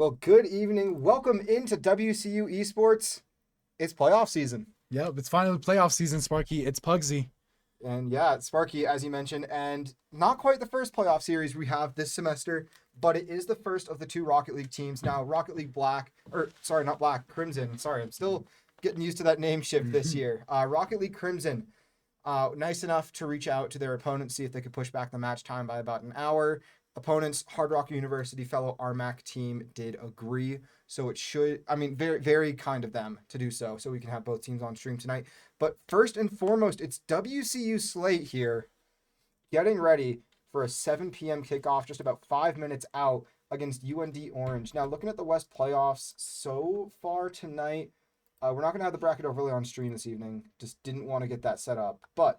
Well, good evening. Welcome into WCU Esports. It's playoff season. Yep, it's finally playoff season, Sparky. It's Pugsy. And yeah, it's Sparky, as you mentioned, and not quite the first playoff series we have this semester, but it is the first of the two Rocket League teams. Now, Rocket League Black, or sorry, not Black, Crimson. Sorry, I'm still getting used to that name shift this year. Rocket League Crimson, nice enough to reach out to their opponents, see if they could push back the match time by about an hour. Opponents, Hard Rock University fellow RMAC team did agree. So it should, very, very kind of them to do so. So we can have both teams on stream tonight. But first and foremost, it's WCU Slate here getting ready for a 7 p.m. kickoff just about 5 minutes out against UND Orange. Now, looking at the West playoffs so far tonight, we're not going to have the bracket overlay on stream this evening. Just didn't want to get that set up. But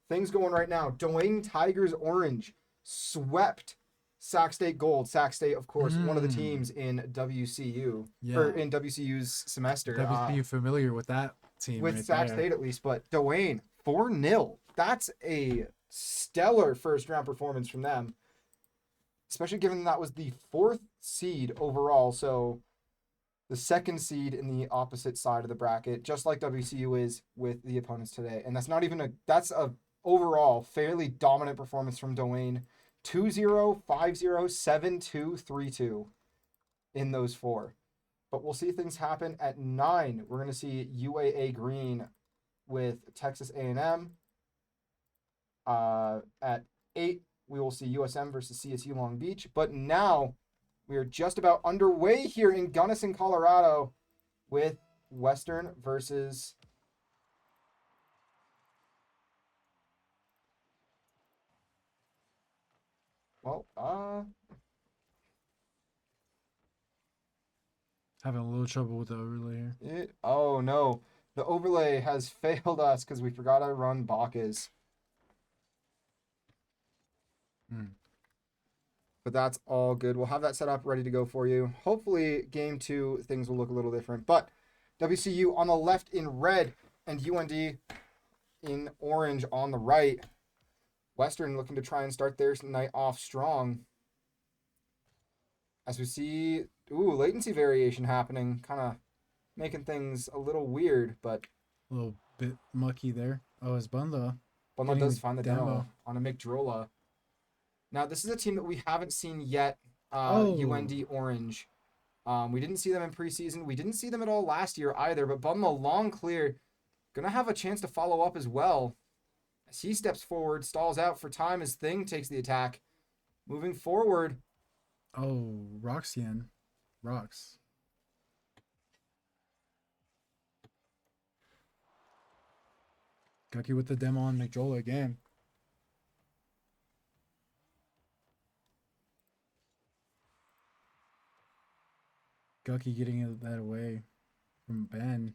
things going right now. Dwayne Tigers Orange swept Sac State Gold. Sac State, of course, one of the teams in WCU, or in WCU's semester. WCU familiar with that team. With right Sac there. State at least, but Dwayne, 4-0. That's a stellar first round performance from them, especially given that was the 4th seed overall. So the 2nd seed in the opposite side of the bracket, just like WCU is with the opponents today. And that's a overall fairly dominant performance from Dwayne. 2-0, 5-0, 7-2, 3-2 in those 4. But we'll see things happen at 9. We're going to see UAA Green with Texas A&M. At 8, we will see USM versus CSU Long Beach. But now we are just about underway here in Gunnison, Colorado with Western versus Having a little trouble with the overlay here. oh no. The overlay has failed us because we forgot to run Bacchus. But that's all good. We'll have that set up ready to go for you. Hopefully, game 2, things will look a little different. But WCU on the left in red and UND in orange on the right. Western looking to try and start their night off strong. As we see, latency variation happening, kind of making things a little weird, but A little bit mucky there. Oh, it's Bunda. Bunla does find the demo on a McDrola. Now, this is a team that we haven't seen yet, UND Orange. We didn't see them in preseason. We didn't see them at all last year either, but Bunla long clear, going to have a chance to follow up as well. As he steps forward, stalls out for time as Thing takes the attack. Moving forward. Oh, Roxian. Rocks. Gucky with the demo on McDrola again. Gucky getting that away from Ben.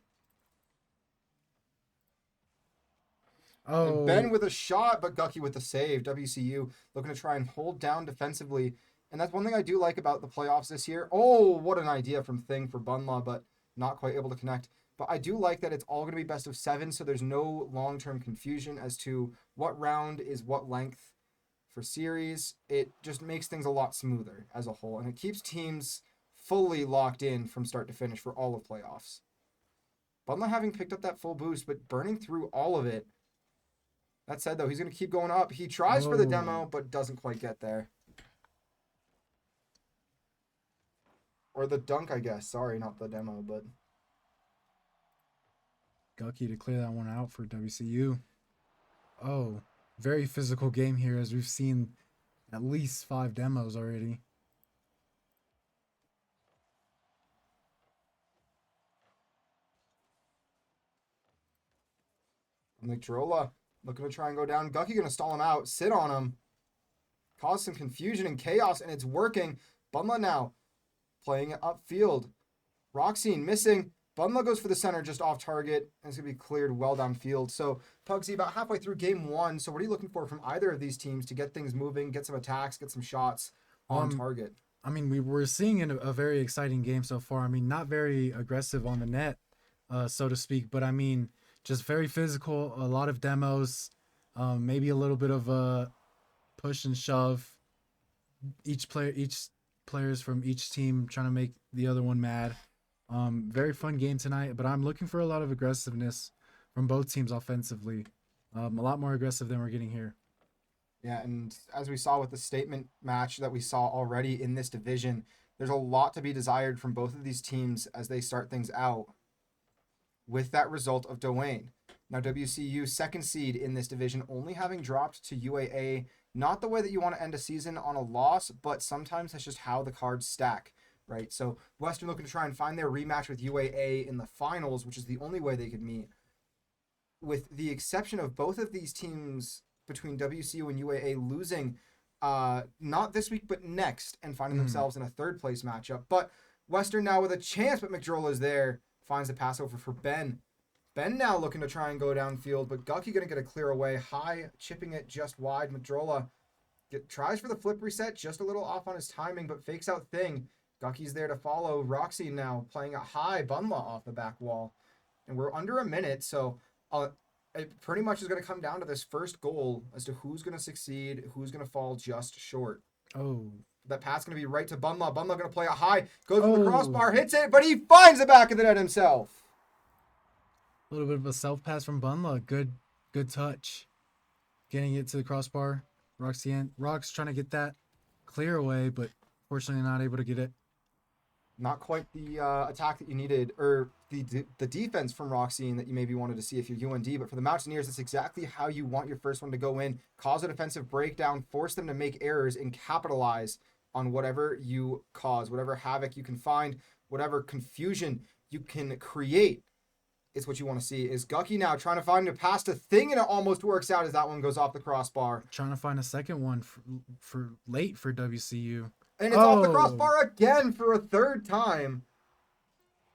And Ben with a shot, but Gucky with the save. WCU looking to try and hold down defensively. And that's one thing I do like about the playoffs this year. Oh, what an idea from Thing for Bunla, but not quite able to connect. But I do like that it's all going to be best of 7, so there's no long-term confusion as to what round is what length for series. It just makes things a lot smoother as a whole, and it keeps teams fully locked in from start to finish for all of playoffs. Bunla having picked up that full boost, but burning through all of it. That said, though, he's going to keep going up. He tries for the demo, but doesn't quite get there. Or the dunk, I guess. Sorry, not the demo, but... Gucky to clear that one out for WCU. Oh, very physical game here as we've seen at least 5 demos already. McDrola looking to try and go down. Gucky going to stall him out, sit on him, cause some confusion and chaos, and it's working. Bunla now playing it upfield. Roxine missing. Bunla goes for the center just off target, and it's going to be cleared well downfield. So, Pugsy, about halfway through game 1, so what are you looking for from either of these teams to get things moving, get some attacks, get some shots on target? We're seeing a very exciting game so far. Not very aggressive on the net, so to speak, but just very physical, a lot of demos, maybe a little bit of a push and shove. Each players from each team trying to make the other one mad. Very fun game tonight, but I'm looking for a lot of aggressiveness from both teams offensively. A lot more aggressive than we're getting here. Yeah, and as we saw with the statement match that we saw already in this division, there's a lot to be desired from both of these teams as they start things out with that result of Dwayne. Now, WCU, second seed in this division, only having dropped to UAA. Not the way that you want to end a season on a loss, but sometimes that's just how the cards stack, right? So Western looking to try and find their rematch with UAA in the finals, which is the only way they could meet. With the exception of both of these teams between WCU and UAA losing, not this week, but next, and finding themselves in a third place matchup. But Western now with a chance, but McDrola is there, finds the pass over for Ben. Ben now looking to try and go downfield, but Gucky going to get a clear away. High, chipping it just wide. McDrola tries for the flip reset, just a little off on his timing, but fakes out Thing. Gucky's there to follow. Roxy now playing a high. Bunla off the back wall. And we're under a minute, so it pretty much is going to come down to this first goal as to who's going to succeed, who's going to fall just short. Oh. That pass going to be right to Bunla. Bunla going to play a high. Goes for the crossbar, hits it, but he finds the back of the net himself. A little bit of a self pass from Bunla. Good touch. Getting it to the crossbar. Rox trying to get that clear away, but fortunately not able to get it. Not quite the attack that you needed, or the defense from Roxy that you maybe wanted to see if you're UND, but for the Mountaineers, that's exactly how you want your first one to go in. Cause a defensive breakdown, force them to make errors, and capitalize on whatever you cause, whatever havoc you can find, whatever confusion you can create. It's what you want to see. Is Gucky now trying to find a pass to Thing, and it almost works out as that one goes off the crossbar. Trying to find a second one for late for WCU. And it's off the crossbar again for a third time.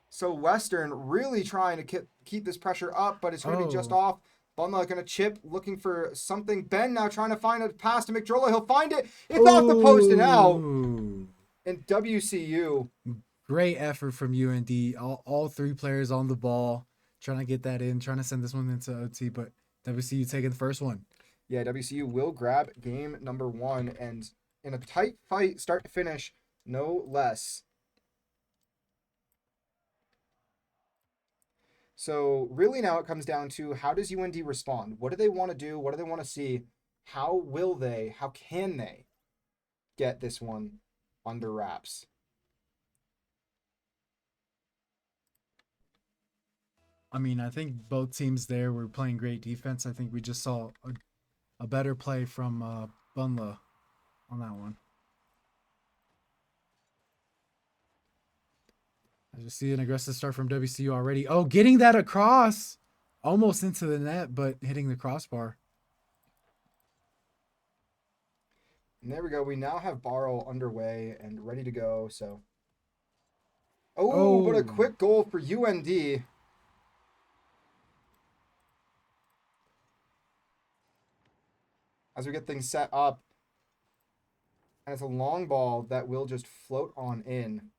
So Western really trying to keep this pressure up, but it's going to be just off. Bunla going to chip, looking for something. Ben now trying to find a pass to McDrola. He'll find it. It's off the post and out. And WCU. Great effort from UND. All three players on the ball. Trying to get that in, trying to send this one into OT, but WCU taking the first one. Yeah, WCU will grab game number 1, and in a tight fight, start to finish, no less. So really now it comes down to, how does UND respond? What do they want to do? What do they want to see? How can they get this one under wraps? I mean, I think both teams there were playing great defense. I think we just saw a better play from Bunla on that one. I just see an aggressive start from WCU already. Oh, getting that across. Almost into the net, but hitting the crossbar. And there we go. We now have Barrel underway and ready to go. So, but a quick goal for UND. As we get things set up. And it's a long ball that will just float on in.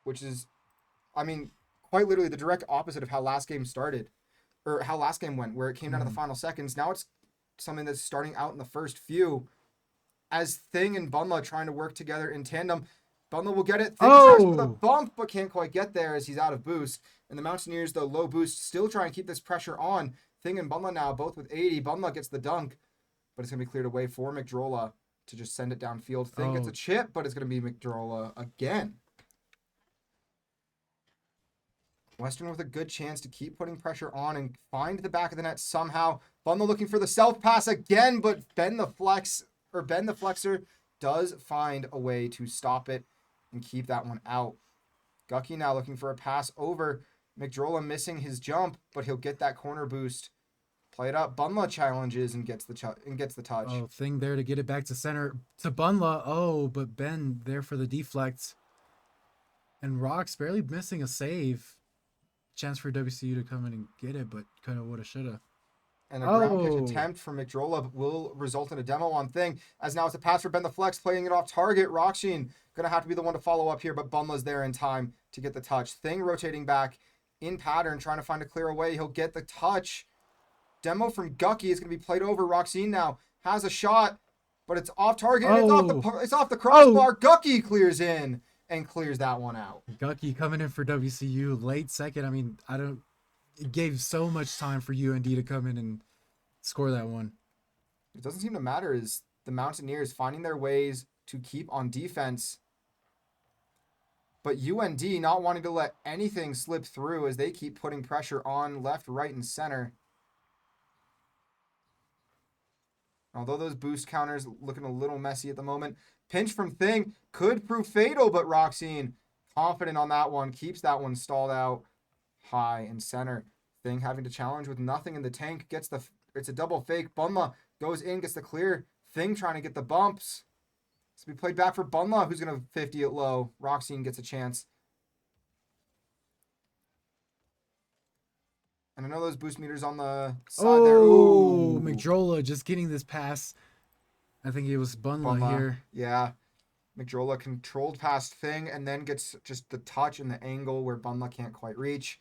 Which is, I mean, quite literally the direct opposite of how last game started. Or how last game went, where it came down to the final seconds. Now it's something that's starting out in the first few. As Thing and Bunla trying to work together in tandem. Bunla will get it. Thing tries with a bump, but can't quite get there as he's out of boost. And the Mountaineers, the low boost, still trying to keep this pressure on. Thing and Bunla now, both with 80. Bunla gets the dunk, but it's going to be cleared away for McDrola to just send it downfield. Thing gets a chip, but it's going to be McDrola again. Western with a good chance to keep putting pressure on and find the back of the net somehow. Bunla looking for the self pass again, but Ben the Flexer does find a way to stop it and keep that one out. Gucky now looking for a pass over. McDrola missing his jump, but he'll get that corner boost. Play it up. Bunla challenges and gets the touch. Oh, Thing there to get it back to center to Bunla. Oh, but Ben there for the deflect. And Rox barely missing a save. Chance for WCU to come in and get it, but kind of woulda, shoulda. And a ground pitch attempt from McDrola will result in a demo on Thing. As now it's a pass for Ben the Flex, playing it off target. Roxine going to have to be the one to follow up here, but Bunla's there in time to get the touch. Thing rotating back in pattern, trying to find a clear away. He'll get the touch. Demo from Gucky is going to be played over. Roxine now has a shot, but it's off target. And it's off the crossbar. Gucky clears in and clears that one out. Gucky coming in for WCU late second. I mean, it gave so much time for UND to come in and score that one. It doesn't seem to matter as the Mountaineers finding their ways to keep on defense. But UND not wanting to let anything slip through as they keep putting pressure on left, right, and center. Although those boost counters looking a little messy at the moment. Pinch from Thing could prove fatal, but Roxine confident on that one. Keeps that one stalled out high and center. Thing having to challenge with nothing in the tank. It's a double fake. Bunla goes in, gets the clear. Thing trying to get the bumps. So we played back for Bunla, who's going to 50 it low. Roxine gets a chance. And I know those boost meters on the side there. Ooh, McDrola just getting this pass. I think it was Bunla here. Yeah. McDrola controlled past Thing and then gets just the touch and the angle where Bunla can't quite reach.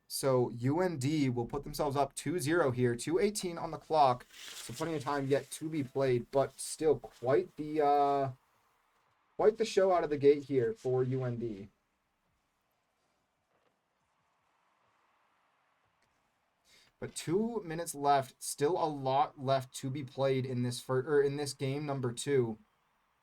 So UND will put themselves up 2-0 here. 2:18 on the clock. So plenty of time yet to be played, but still quite the show out of the gate here for UND. But 2 minutes left. Still a lot left to be played in this in this game number 2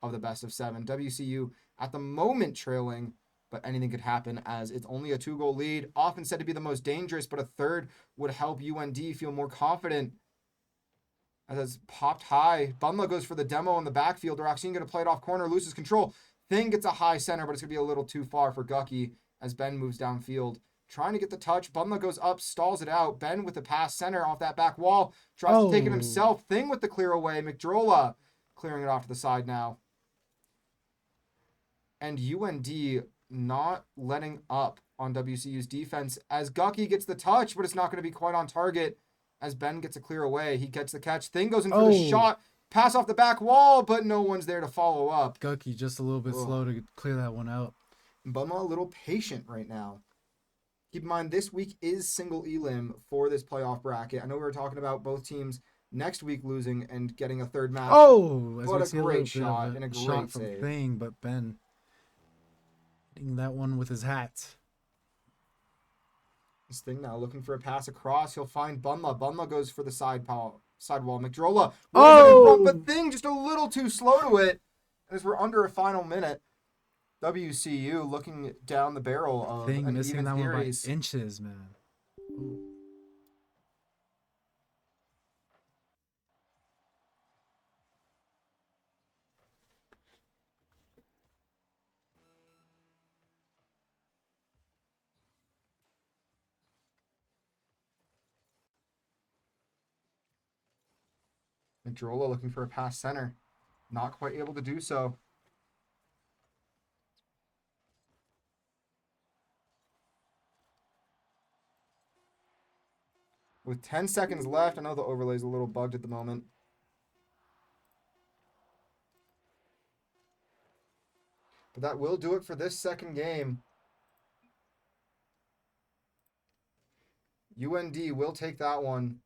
of the best of 7. WCU at the moment trailing, but anything could happen as it's only a 2-goal lead. Often said to be the most dangerous, but a third would help UND feel more confident. As it's popped high. Bunla goes for the demo in the backfield. Roxine going to play it off corner, loses control. Thing gets a high center, but it's going to be a little too far for Gucky as Ben moves downfield. Trying to get the touch. Bunla goes up, stalls it out. Ben with the pass center off that back wall. Tries to take it himself. Thing with the clear away. McDrola clearing it off to the side now. And UND not letting up on WCU's defense as Gucky gets the touch, but it's not going to be quite on target as Ben gets a clear away. He gets the catch. Thing goes in for the shot. Pass off the back wall, but no one's there to follow up. Gucky just a little bit slow to clear that one out. Bunla a little patient right now. Keep in mind, this week is single elim for this playoff bracket. I know we were talking about both teams next week losing and getting a third match. What a great shot and a great shot from save. Thing, but Ben hitting that one with his hat. This Thing now looking for a pass across. He'll find Bunla. Bunla goes for the sidewall. McDrola in front, but Thing just a little too slow to it. As we're under a final minute, WCU looking down the barrel of Thing an missing even that series. one by inches, man. Ooh. McDrola looking for a pass center. Not quite able to do so. With 10 seconds left, I know the overlay's a little bugged at the moment. But that will do it for this second game. UND will take that one.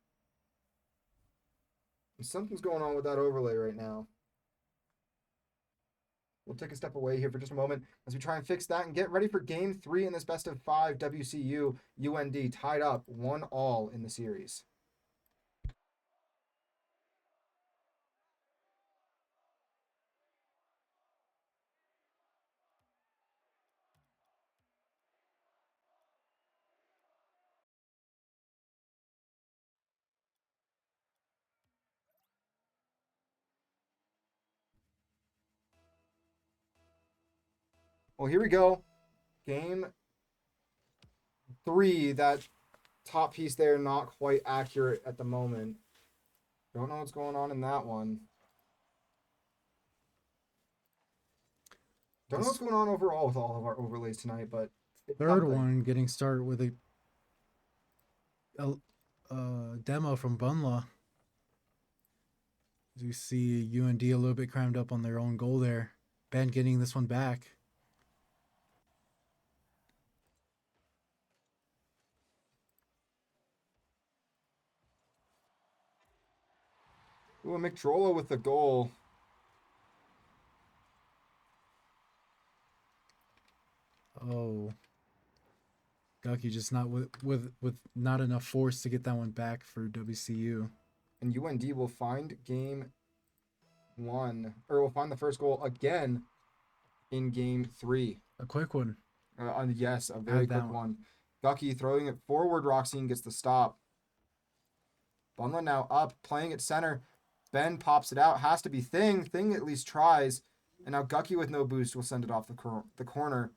Something's going on with that overlay right now. We'll take a step away here for just a moment as we try and fix that and get ready for game 3 in this best of 5 WCU UND tied up 1-1 in the series. Well, here we go. Game 3, that top piece there not quite accurate at the moment. Don't know what's going on in that one. Don't know what's going on overall with all of our overlays tonight, but third one getting started with a demo from Bunla. As you see UND a little bit crammed up on their own goal there. Ben getting this one back. Ooh, McDrola with the goal. Oh, Gucky just not with not enough force to get that one back for WCU. And UND will find game 1, or will find the first goal again in game 3. A quick one. Yes, a very Had that quick one. one. Gucky throwing it forward. Roxine gets the stop. Bunla now up, playing at center. Ben pops it out. Has to be Thing. Thing at least tries. And now Gucky with no boost will send it off the corner.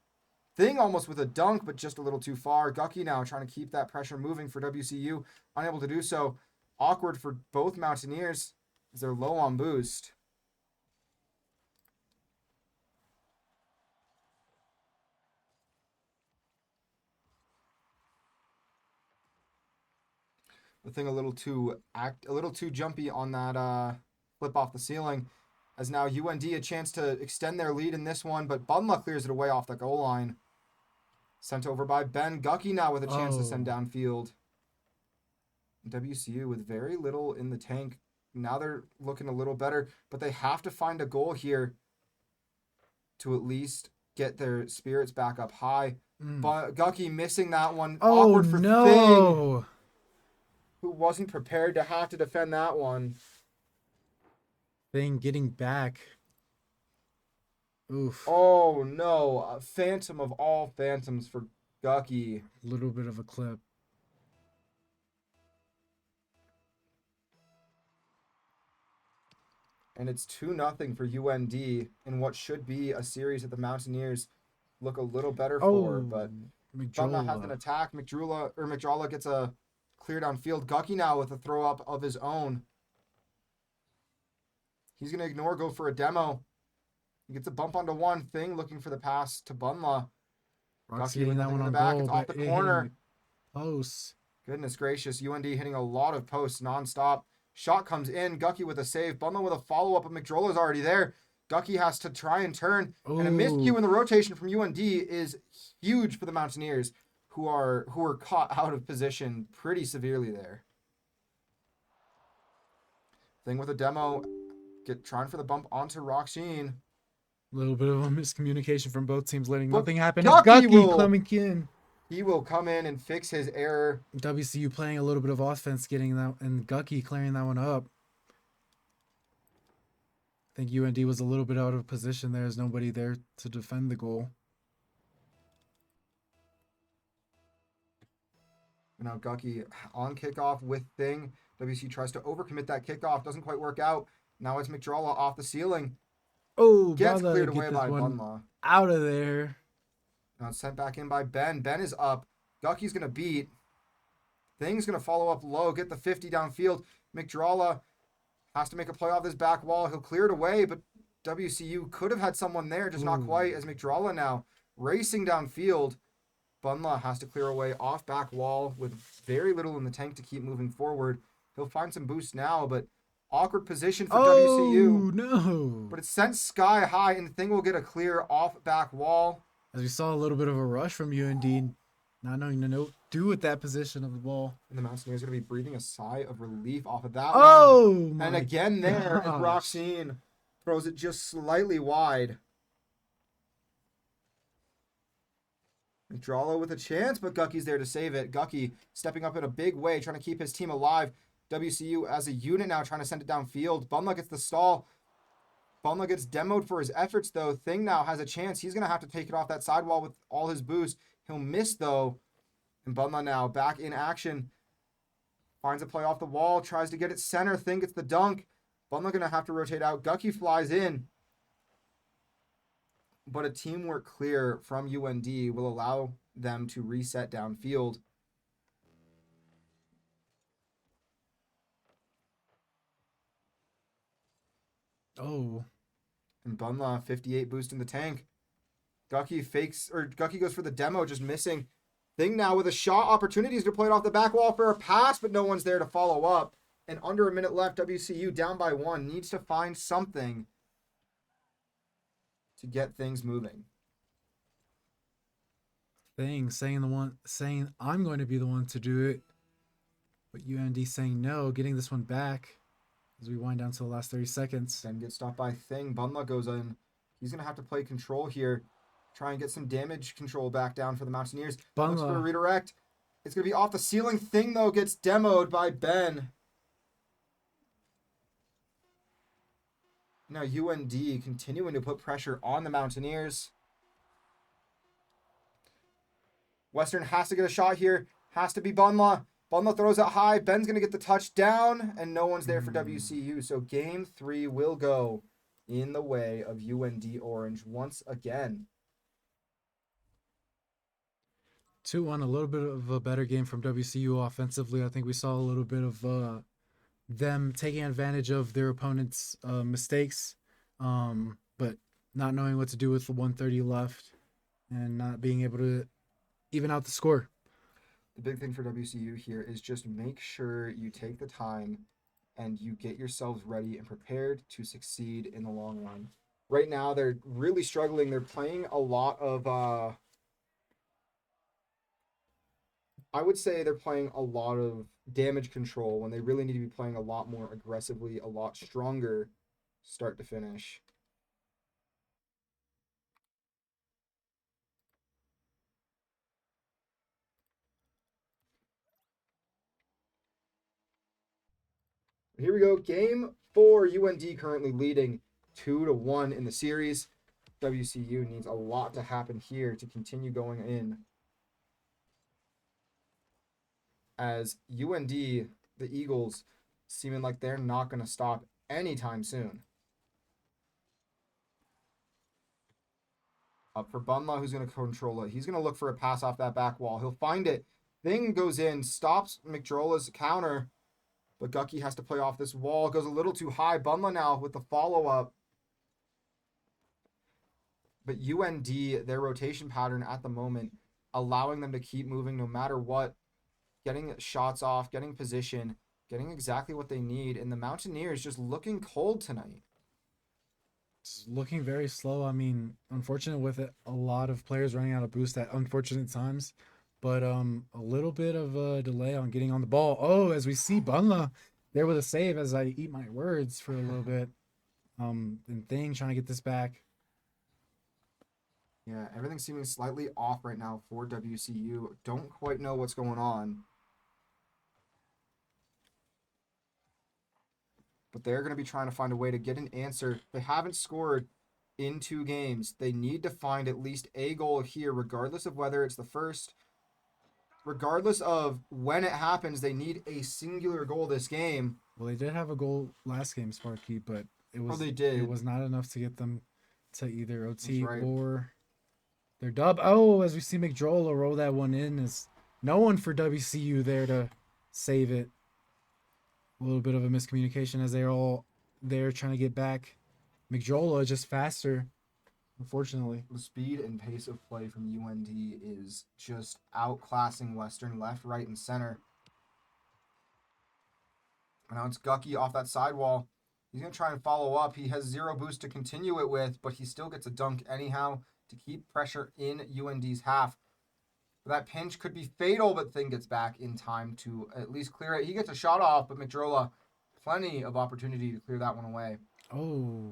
Thing almost with a dunk, but just a little too far. Gucky now trying to keep that pressure moving for WCU. Unable to do so. Awkward for both Mountaineers as they're low on boost. The Thing a little too jumpy on that flip off the ceiling. As now UND a chance to extend their lead in this one, but Bunla clears it away off the goal line. Sent over by Ben. Gucky now with a chance to send downfield. WCU with very little in the tank. Now they're looking a little better, but they have to find a goal here to at least get their spirits back up high. But Gucky missing that one. Oh, Awkward for no. Thing, who wasn't prepared to have to defend that one. Thing getting back. Oof. Oh no, a phantom of all phantoms for Gucky. A little bit of a clip. And it's 2-0 for UND in what should be a series that the Mountaineers look a little better for. But Bunla has an attack. McDrola gets a clear downfield. Gucky now with a throw up of his own. He's going to ignore, go for a demo. He gets a bump onto one. Thing looking for the pass to Bunla. Rock's getting that one on back. goal, It's off the corner. Posts. Goodness gracious. UND hitting a lot of posts nonstop. Shot comes in. Gucky with a save. Bunla with a follow-up, but McDrola's already there. Gucky has to try and turn. Ooh. And a miscue in the rotation from UND is huge for the Mountaineers, who are caught out of position pretty severely there. Thing with a demo. Trying for the bump onto Roxine. A little bit of a miscommunication from both teams, letting But nothing happen. Gucky Gucky coming in. He will come in and fix his error. WCU playing a little bit of offense, getting that, and Gucky clearing that one up. I think UND was a little bit out of position. There's nobody there to defend the goal. Now Gucky on kickoff with Thing. WCU tries to overcommit that kickoff. Doesn't quite work out. Now it's McDrola off the ceiling. Oh, Gets cleared away by Bunla. Out of there. Now it's sent back in by Ben. Ben is up. Gucky's going to beat. Thing's going to follow up low. Get the 50 downfield. McDrola has to make a play off this back wall. He'll clear it away, but WCU could have had someone there, just not quite, as McDrola now racing downfield. Bunla has to clear away off back wall with very little in the tank to keep moving forward. He'll find some boost now, but awkward position for WCU. No. But it's sent sky high, and the Thing will get a clear off back wall. As we saw a little bit of a rush from UND, not knowing to do with that position of the ball. And the Mountaineers are going to be breathing a sigh of relief off of that one. And again there, as Roxine throws it just slightly wide. McDrola with a chance, but Gucky's there to save it. Gucky stepping up in a big way, trying to keep his team alive. WCU as a unit now trying to send it downfield. Bunla gets the stall. Bunla gets demoed for his efforts, though. Thing now has a chance. He's going to have to take it off that sidewall with all his boost. He'll miss, though. And Bunla now back in action. Finds a play off the wall. Tries to get it center. Thing gets the dunk. Bunla going to have to rotate out. Gucky flies in. But a teamwork clear from UND will allow them to reset downfield. Oh. And Bunla, 58 boost in the tank. Gucky goes for the demo, just missing. Thing now with a shot, opportunities to play it off the back wall for a pass, but no one's there to follow up. And under a minute left, WCU down by 1, needs to find something to get things moving. Thing saying I'm going to be the one to do it, but UND saying no, getting this one back. as we wind down to the last 30 seconds. Ben gets stopped by Thing. Bunla goes in. He's going to have to play control here. Try and get some damage control back down for the Mountaineers. Looks for a Bunla. redirect. It's going to be off the ceiling. Thing, though, gets demoed by Ben. Now UND continuing to put pressure on the Mountaineers. Western has to get a shot here. Has to be Bunla. Bunla throws it high. Ben's going to get the touchdown, and no one's there for WCU. So game 3 will go in the way of UND Orange once again. 2-1, a little bit of a better game from WCU offensively. I think we saw a little bit of them taking advantage of their opponent's mistakes, but not knowing what to do with the 130 left and not being able to even out the score. The big thing for WCU here is just make sure you take the time and you get yourselves ready and prepared to succeed in the long run. Right now, they're really struggling. They're playing a lot of, I would say they're playing a lot of damage control when they really need to be playing a lot more aggressively, a lot stronger start to finish. Here we go. Game 4, UND currently leading 2-1 in the series. WCU needs a lot to happen here to continue going in. As UND, the Eagles, seeming like they're not going to stop anytime soon. Up for Bunla, who's going to control it. He's going to look for a pass off that back wall. He'll find it. Thing goes in, stops McDrola's counter. But Gucky has to play off this wall. Goes a little too high. Bunla now with the follow-up. But UND, their rotation pattern at the moment, allowing them to keep moving no matter what. Getting shots off, getting position, getting exactly what they need. And the Mountaineers just looking cold tonight. It's looking very slow. I mean, unfortunate with it, a lot of players running out of boost at unfortunate times. But a little bit of a delay on getting on the ball. Oh, as we see Bunla there with a save as I eat my words for a little bit. And Thing trying to get this back. Yeah, everything's seeming slightly off right now for WCU. Don't quite know what's going on. But they're going to be trying to find a way to get an answer. They haven't scored in 2 games. They need to find at least a goal here, regardless of whether it's the first. Regardless of when it happens, they need a singular goal this game. Well, they did have a goal last game, Sparky, but it was they did. It was not enough to get them to either OT right. or their dub. Oh, as we see McDrola roll that one in, is no one for WCU there to save it. A little bit of a miscommunication as they're all there trying to get back. McDrola just faster, unfortunately. The speed and pace of play from UND is just outclassing Western left, right, and center. And now it's Gucky off that sidewall. He's going to try and follow up. He has 0 boost to continue it with, but he still gets a dunk anyhow to keep pressure in UND's half. That pinch could be fatal, but Thing gets back in time to at least clear it. He gets a shot off, but McDrola, plenty of opportunity to clear that one away. Oh,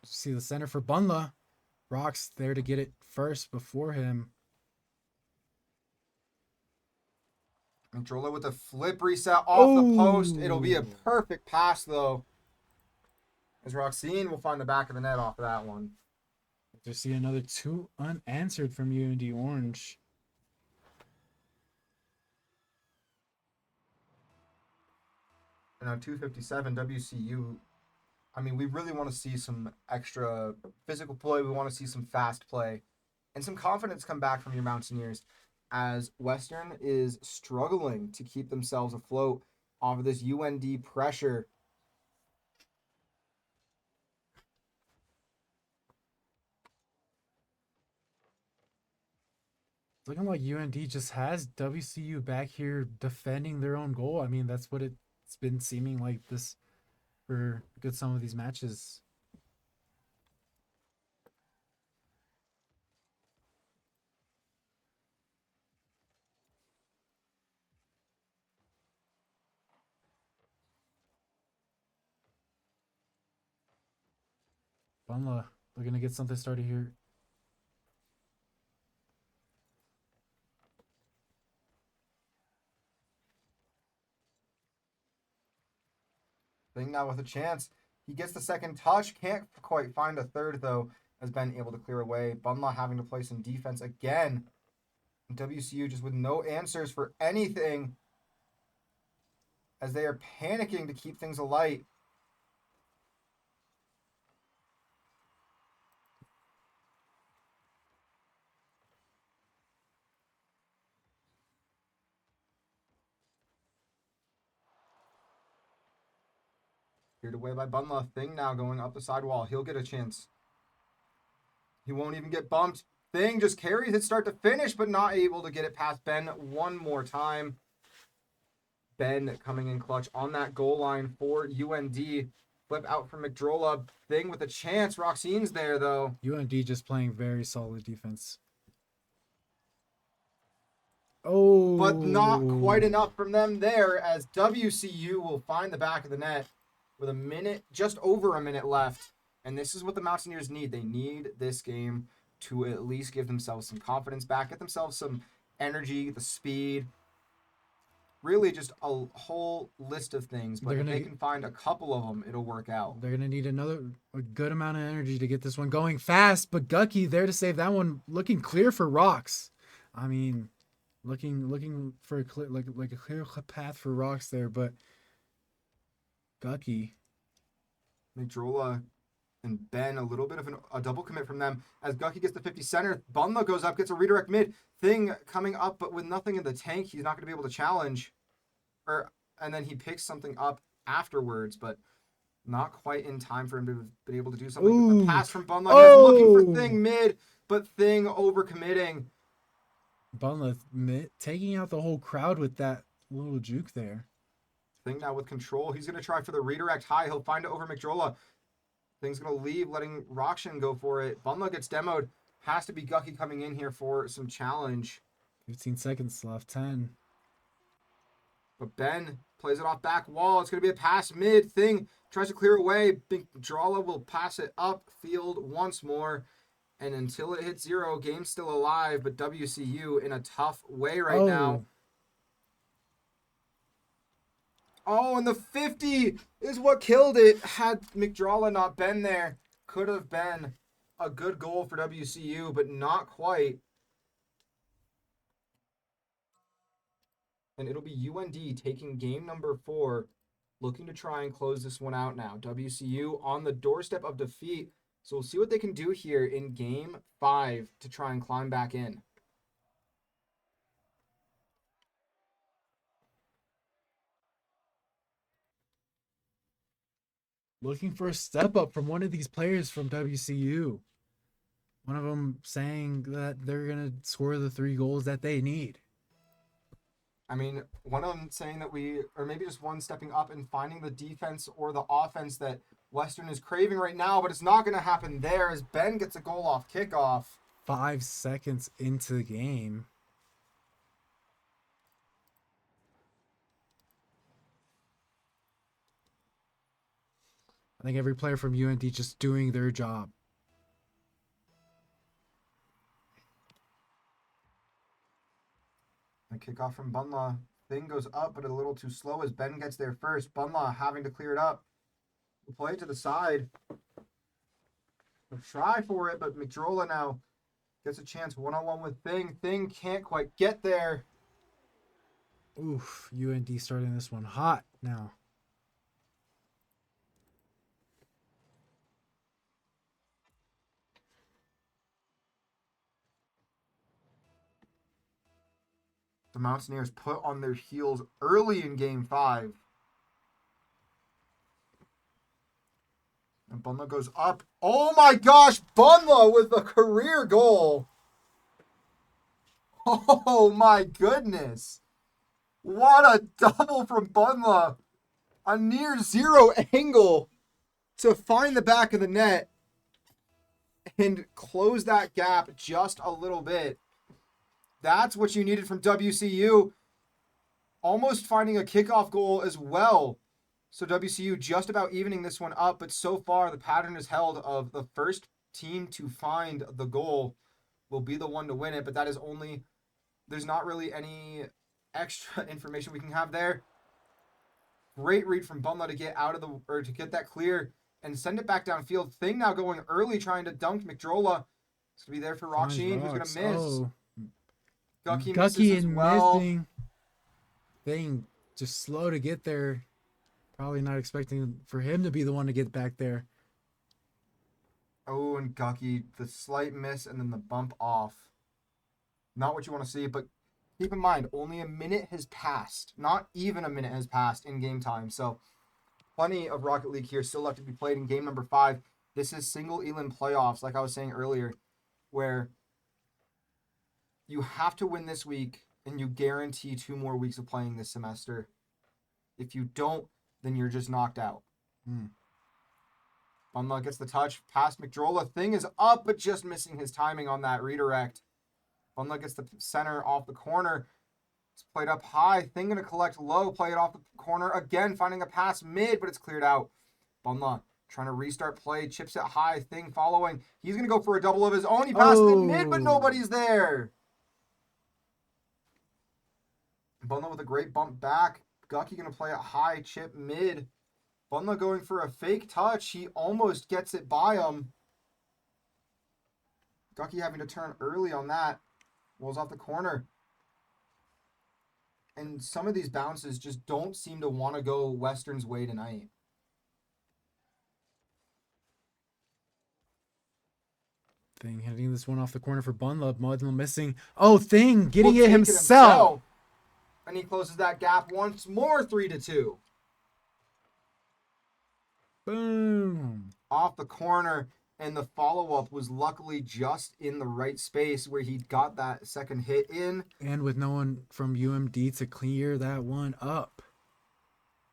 see the center for Bunla. Rock's there to get it first before him. McDrola with a flip reset off the post. It'll be a perfect pass, though. As Roxine will find the back of the net off of that one. To see another 2 unanswered from UND Orange. And on 257, WCU, I mean, we really want to see some extra physical play. We want to see some fast play and some confidence come back from your Mountaineers as Western is struggling to keep themselves afloat off of this UND pressure. It's looking like UND just has WCU back here defending their own goal. I mean, that's what it's been seeming like this for a good some of these matches. Bunla looking to get something started here. Thing now with a chance. He gets the second touch. Can't quite find a third, though, has been able to clear away. Bunla having to play some defense again. And WCU just with no answers for anything as they are panicking to keep things alight. Cleared away by Bunla. Thing now going up the sidewall. He'll get a chance. He won't even get bumped. Thing just carries it start to finish, but not able to get it past Ben one more time. Ben coming in clutch on that goal line for UND. Flip out from McDrola. Thing with a chance. Roxine's there, though. UND just playing very solid defense. Oh. But not quite enough from them there, as WCU will find the back of the net with a minute, just over a minute left. And this is what the Mountaineers need. They need this game to at least give themselves some confidence back, get themselves some energy, the speed. Really just a whole list of things. But if they can find a couple of them, it'll work out. They're going to need a good amount of energy to get this one going fast. But Gucky there to save that one, looking clear for Rocks. I mean, looking for a clear, like a clear path for Rocks there. But Gucky. McDrola and Ben, a little bit of a double commit from them as Gucky gets the 50 center. Bunla goes up, gets a redirect mid. Thing coming up, but with nothing in the tank, he's not going to be able to challenge. And then he picks something up afterwards, but not quite in time for him to be able to do something. Ooh. The pass from Bunla. Oh. He's looking for Thing mid, but Thing overcommitting. Bunla taking out the whole crowd with that little juke there. Thing now with control. He's going to try for the redirect high. He'll find it over McDrola. Thing's going to leave, letting Rokshan go for it. Bunla gets demoed. Has to be Gucky coming in here for some challenge. 15 seconds left, 10. But Ben plays it off back wall. It's going to be a pass mid. Thing tries to clear away. McDrola will pass it up field once more. And until it hits zero, game's still alive. But WCU in a tough way right now. Oh, and the 50 is what killed it. Had McDrola not been there, could have been a good goal for WCU, but not quite. And it'll be UND taking game number 4, looking to try and close this one out now. WCU on the doorstep of defeat. So we'll see what they can do here in game 5 to try and climb back in. Looking for a step up from one of these players from WCU. One of them saying that they're going to score the 3 goals that they need. I mean, one of them saying that or maybe just one stepping up and finding the defense or the offense that Western is craving right now, but it's not going to happen there as Ben gets a goal off kickoff. 5 seconds into the game. I think every player from UND just doing their job. The kickoff from Bunla. Thing goes up, but a little too slow as Ben gets there first. Bunla having to clear it up. We'll play it to the side. We'll try for it, but McDrola now gets a chance one-on-one with Thing. Thing can't quite get there. Oof, UND starting this one hot now. The Mountaineers put on their heels early in game 5. And Bunla goes up. Oh my gosh, Bunla with a career goal. Oh my goodness. What a double from Bunla. A near zero angle to find the back of the net and close that gap just a little bit. That's what you needed from WCU. Almost finding a kickoff goal as well. So WCU just about evening this one up, but so far the pattern is held of the first team to find the goal will be the one to win it, but that is only, there's not really any extra information we can have there. Great read from Bunla to get out of the, or to get that clear and send it back downfield. Thing now going early, trying to dunk McDrola. It's going to be there for Finds Rocksheen, who's going Rocks. to miss. Oh, Gucky misses Gucky as and well. missing. Thing just slow to get there. Probably not expecting for him to be the one to get back there. Oh, and Gucky, the slight miss and then the bump off. Not what you want to see, but keep in mind, only a minute has passed. Not even a minute has passed in game time. So plenty of Rocket League here still left to be played in game number 5. This is single Elam playoffs, like I was saying earlier, where you have to win this week and you guarantee 2 more weeks of playing this semester. If you don't, then you're just knocked out. Bunla gets the touch past McDrola. Thing is up, but just missing his timing on that redirect. Bunla gets the center off the corner. It's played up high. Thing going to collect low. Play it off the corner. Again, finding a pass mid, but it's cleared out. Bunla trying to restart play. Chips it high. Thing following. He's going to go for a double of his own. He passes it mid, but nobody's there. Bunla with a great bump back. Gucky going to play it high. Chip mid. Bunla going for a fake touch. He almost gets it by him. Gucky having to turn early on that. Rolls off the corner. And some of these bounces just don't seem to want to go Western's way tonight. Thing hitting this one off the corner for Bunla. Bunla missing. Oh, Thing getting Will it take himself. And he closes that gap once more, 3-2. Boom. Off the corner. And the follow-up was luckily just in the right space where he got that second hit in. And with no one from UMD to clear that one up.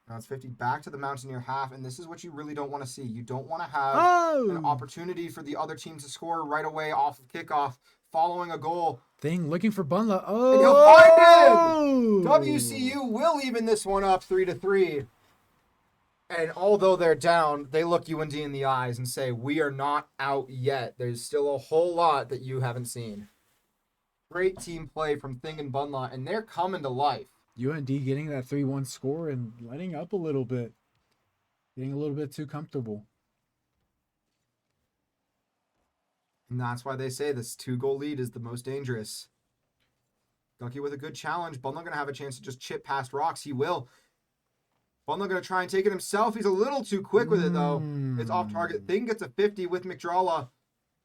Now it's 50 back to the Mountaineer half, and this is what you really don't want to see. You don't want to have an opportunity for the other team to score right away off of kickoff, following a goal. Thing looking for Bunla. Oh! And he'll find him! WCU will even this one up 3-3. And although they're down, they look UND in the eyes and say, we are not out yet. There's still a whole lot that you haven't seen. Great team play from Thing and Bunla, and they're coming to life. UND getting that 3-1 score and letting up a little bit. Getting a little bit too comfortable. And that's why they say this 2-goal lead is the most dangerous. Gucky with a good challenge. Bunla going to have a chance to just chip past Rocks. He will. Bunla going to try and take it himself. He's a little too quick with it, though. It's off target. Thing gets a 50 with McDrola,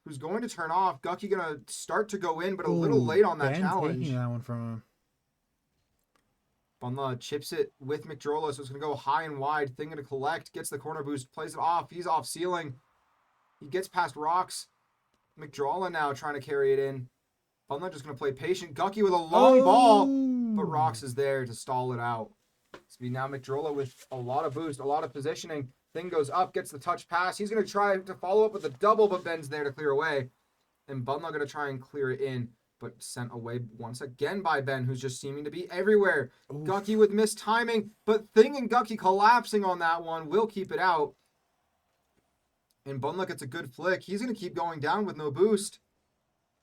who's going to turn off. Gucky going to start to go in, but a little late on that challenge. Taking that one from him. Bunla chips it with McDrola, so it's going to go high and wide. Thing going to collect, gets the corner boost, plays it off. He's off ceiling. He gets past Rocks. McDrola now trying to carry it in. Bunla just going to play patient. Gucky with a long ball, but Rocks is there to stall it out. It's be now McDrola with a lot of boost, a lot of positioning. Thing goes up, gets the touch pass. He's going to try to follow up with a double, but Ben's there to clear away. And Bunla going to try and clear it in, but sent away once again by Ben, who's just seeming to be everywhere. Oof. Gucky with missed timing, but Thing and Gucky collapsing on that one will keep it out. And Bunla gets a good flick. He's going to keep going down with no boost.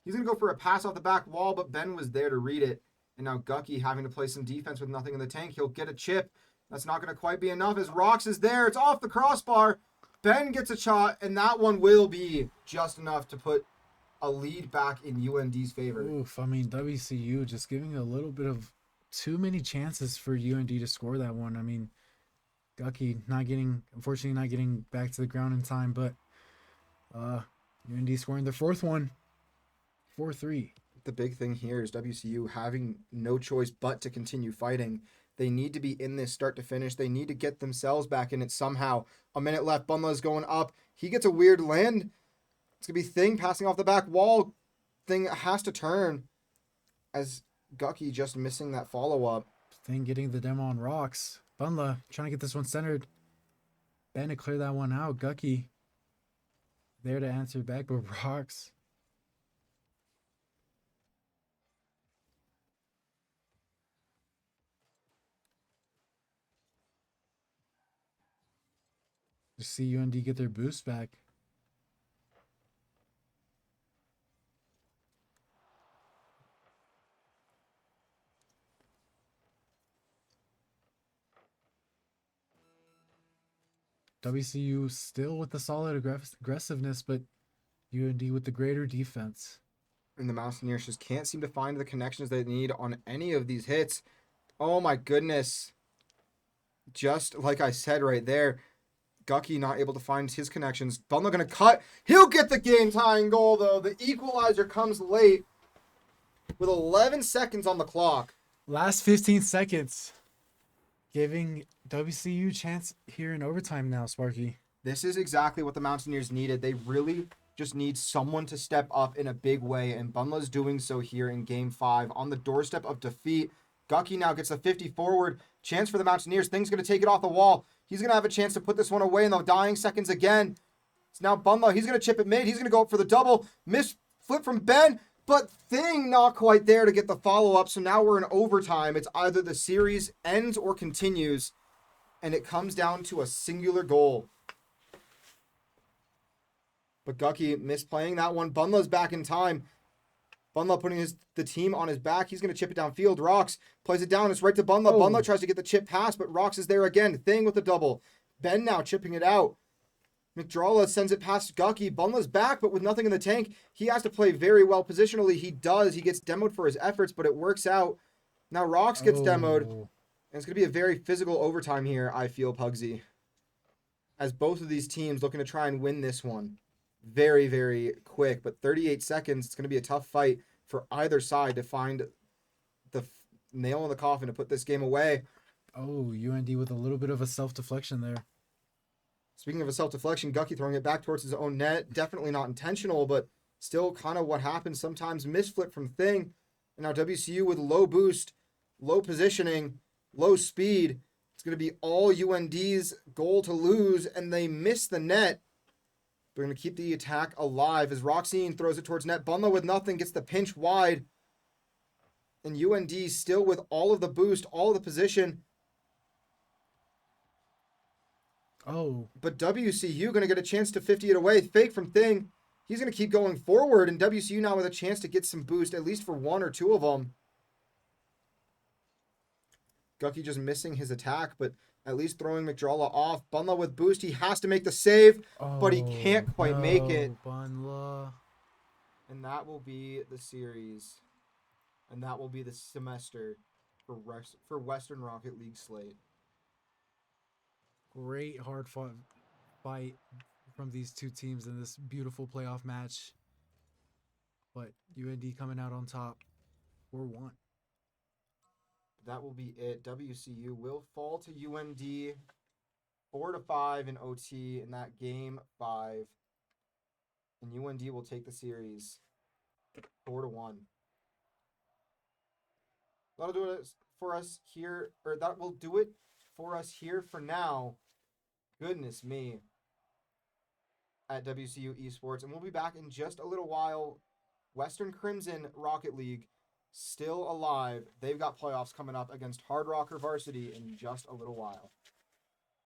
He's going to go for a pass off the back wall, but Ben was there to read it. And now Gucky having to play some defense with nothing in the tank. He'll get a chip. That's not going to quite be enough as Rocks is there. It's off the crossbar. Ben gets a shot, and that one will be just enough to put a lead back in UND's favor. Oof, I mean, WCU just giving a little bit of too many chances for UND to score that one. I mean, Gucky unfortunately not getting back to the ground in time, but UND scoring their fourth one, 4-3. The big thing here is WCU having no choice but to continue fighting. They need to be in this start to finish. They need to get themselves back in it somehow. A minute left. Bunla's going up. He gets a weird land. It's going to be Thing passing off the back wall. Thing has to turn as Gucky just missing that follow-up. Thing getting the demo on Rocks. Bunla trying to get this one centered. Ben to clear that one out. Gucky there to answer back, but Rocks. To see UND get their boost back. WCU still with the solid aggressiveness, but UND with the greater defense. And the Mountaineers just can't seem to find the connections they need on any of these hits. Oh my goodness. Just like I said right there, Gucky not able to find his connections. Bunla going to cut. He'll get the game-tying goal, though. The equalizer comes late with 11 seconds on the clock. Last 15 seconds. Giving WCU chance here in overtime now, Sparky. This is exactly what the Mountaineers needed. They really just need someone to step up in a big way, and Bunla's doing so here in Game 5 on the doorstep of defeat. Gucky now gets a 50 forward. Chance for the Mountaineers. Thing's going to take it off the wall. He's going to have a chance to put this one away in the dying seconds again. It's now Bunla. He's going to chip it mid. He's going to go up for the double. Miss flip from Ben, but Thing not quite there to get the follow-up. So now we're in overtime. It's either the series ends or continues, and it comes down to a singular goal. But Gucky misplaying that one. Bunla's back in time. Bunla putting the team on his back. He's going to chip it downfield. Rocks plays it down. It's right to Bunla. Oh. Bunla tries to get the chip pass, but Rocks is there again. Thing with the double. Ben now chipping it out. McDrawla sends it past Gucky. Bunla's back, but with nothing in the tank. He has to play very well positionally. He does. He gets demoed for his efforts, but it works out. Now Rocks gets demoed. And it's going to be a very physical overtime here, I feel, Pugsy. As both of these teams looking to try and win this one. Very, very quick, but 38 seconds. It's going to be a tough fight for either side to find the nail in the coffin to put this game away. Oh, UND with a little bit of a self-deflection there. Speaking of a self-deflection, Gucky throwing it back towards his own net. Definitely not intentional, but still kind of what happens sometimes. Misflip from Thing. And now WCU with low boost, low positioning, low speed. It's going to be all UND's goal to lose, and they miss the net. They're going to keep the attack alive as Roxine throws it towards net. Bunla with nothing gets the pinch wide. And UND still with all of the boost, all of the position. Oh. But WCU going to get a chance to 50 it away. Fake from Thing. He's going to keep going forward. And WCU now with a chance to get some boost, at least for one or two of them. Gucky just missing his attack, but at least throwing McDrawla off. Bunla with boost. He has to make the save, but he can't quite make it. Bunla. And that will be the series. And that will be the semester for Western Rocket League Slate. Great hard fought fight from these two teams in this beautiful playoff match. But UND coming out on top 4-1. That will be it. WCU will fall to UND 4-5 in OT in that game 5. And UND will take the series 4-1. That'll do it for us here, or that will do it for us here for now. Goodness me. At WCU Esports. And we'll be back in just a little while. Western Crimson Rocket League still alive. They've got playoffs coming up against Hard Rocker Varsity in just a little while.